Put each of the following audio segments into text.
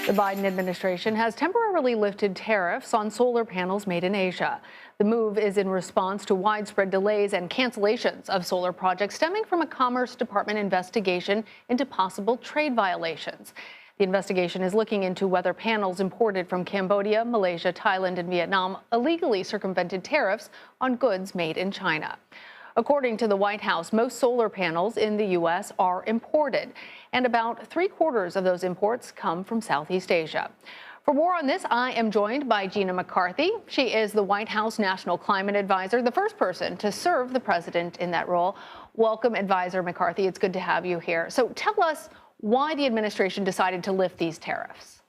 The Biden administration has temporarily lifted tariffs on solar panels made in Asia. The move is in response to widespread delays and cancellations of solar projects stemming from a Commerce Department investigation into possible trade violations. The investigation is looking into whether panels imported from Cambodia, Malaysia, Thailand, and Vietnam illegally circumvented tariffs on goods made in China. According to the White House, most solar panels in the U.S. are imported, and about 3/4 of those imports come from Southeast Asia. For more on this, I am joined by Gina McCarthy. She is the White House National Climate Advisor, the first person to serve the president in that role. Welcome, Advisor McCarthy. It's good to have you here. So tell us why the administration decided to lift these tariffs.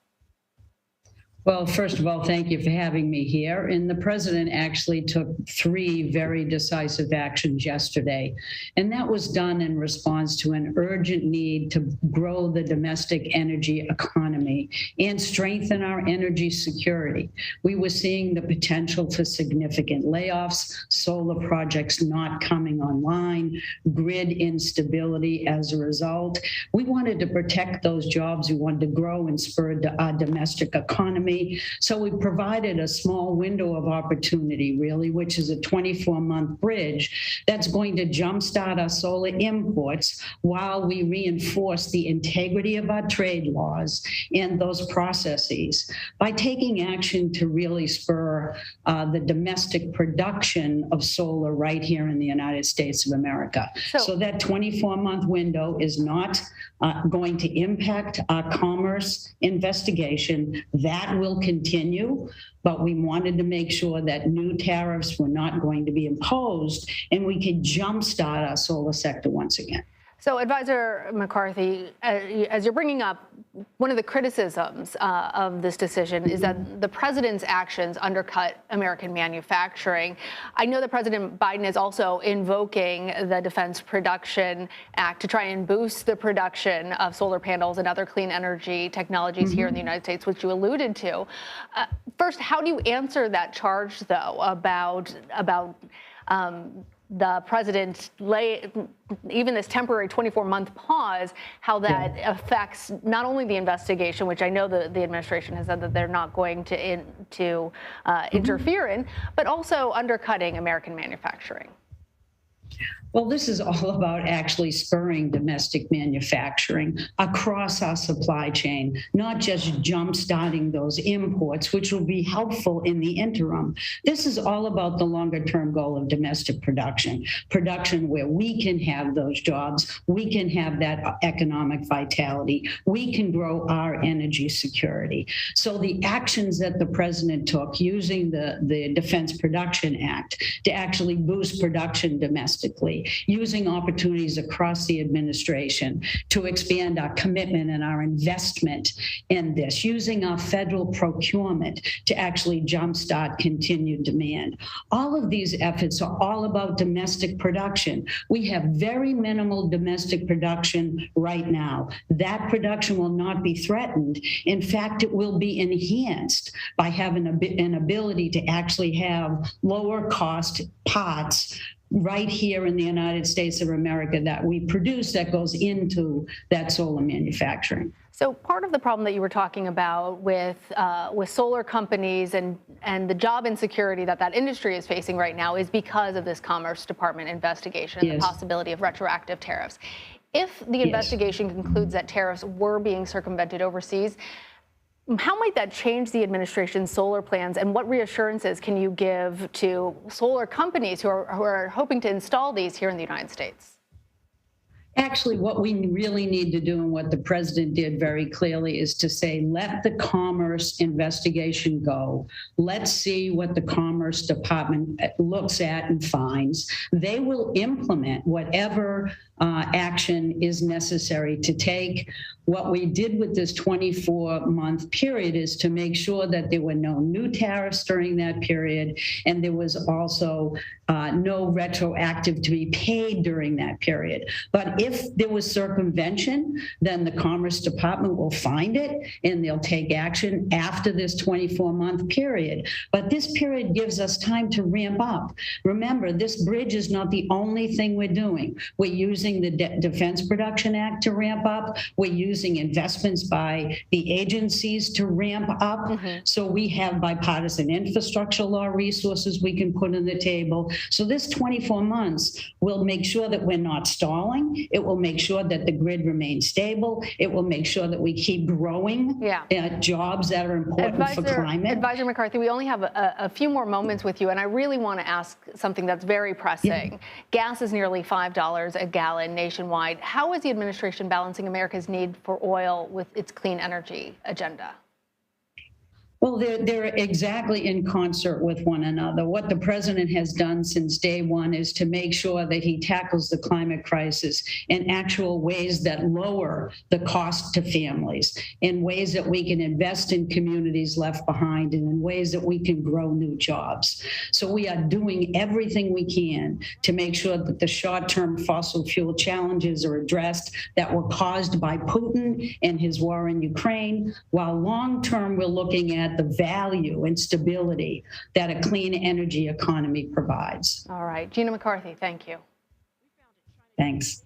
Well, first of all, thank you for having me here. And the president actually took 3 very decisive actions yesterday. And that was done in response to an urgent need to grow the domestic energy economy and strengthen our energy security. We were seeing the potential for significant layoffs, solar projects not coming online, grid instability as a result. We wanted to protect those jobs. We wanted to grow and spur our domestic economy. So we provided a small window of opportunity, really, which is a 24-month bridge that's going to jumpstart our solar imports while we reinforce the integrity of our trade laws and those processes by taking action to really spur the domestic production of solar right here in the United States of America. So that 24-month window is not going to impact our commerce investigation. That will continue, but we wanted to make sure that new tariffs were not going to be imposed and we could jumpstart our solar sector once again. So, Advisor McCarthy, as you're bringing up, one of the criticisms of this decision is that the president's actions undercut American manufacturing. I know that President Biden is also invoking the Defense Production Act to try and boost the production of solar panels and other clean energy technologies here in the United States, which you alluded to. First, how do you answer that charge, though, about the president, even this temporary 24-month pause, how that affects not only the investigation, which I know the administration has said that they're not going to interfere in, but also undercutting American manufacturing? Well, this is all about actually spurring domestic manufacturing across our supply chain, not just jump-starting those imports, which will be helpful in the interim. This is all about the longer-term goal of domestic production where we can have those jobs, we can have that economic vitality, we can grow our energy security. So the actions that the president took using the Defense Production Act to actually boost production domestically, using opportunities across the administration to expand our commitment and our investment in this, using our federal procurement to actually jumpstart continued demand. All of these efforts are all about domestic production. We have very minimal domestic production right now. That production will not be threatened. In fact, it will be enhanced by having an ability to actually have lower cost parts right here in the United States of America that we produce that goes into that solar manufacturing. So part of the problem that you were talking about with solar companies and the job insecurity that industry is facing right now is because of this Commerce Department investigation and the possibility of retroactive tariffs. If the investigation concludes that tariffs were being circumvented overseas, how might that change the administration's solar plans, and what reassurances can you give to solar companies who are hoping to install these here in the United States? Actually, what we really need to do, and what the president did very clearly, is to say, let the commerce investigation go. Let's see what the Commerce Department looks at and finds. They will implement whatever action is necessary to take. What we did with this 24-month period is to make sure that there were no new tariffs during that period, and there was also no retroactive to be paid during that period. But if there was circumvention, then the Commerce Department will find it and they'll take action after this 24-month period. But this period gives us time to ramp up. Remember, this bridge is not the only thing we're doing. We're using the Defense Production Act to ramp up. We're using investments by the agencies to ramp up. So we have bipartisan infrastructure law resources we can put on the table. So this 24 months will make sure that we're not stalling. It will make sure that the grid remains stable. It will make sure that we keep growing jobs that are important for climate. Advisor McCarthy, we only have a few more moments with you, and I really want to ask something that's very pressing. Gas is nearly $5 a gallon nationwide. How is the administration balancing America's need for oil with its clean energy agenda? Well, they're exactly in concert with one another. What the president has done since day one is to make sure that he tackles the climate crisis in actual ways that lower the cost to families, in ways that we can invest in communities left behind, and in ways that we can grow new jobs. So we are doing everything we can to make sure that the short-term fossil fuel challenges are addressed that were caused by Putin and his war in Ukraine, while long-term we're looking at the value and stability that a clean energy economy provides. All right. Gina McCarthy, thank you. Thanks.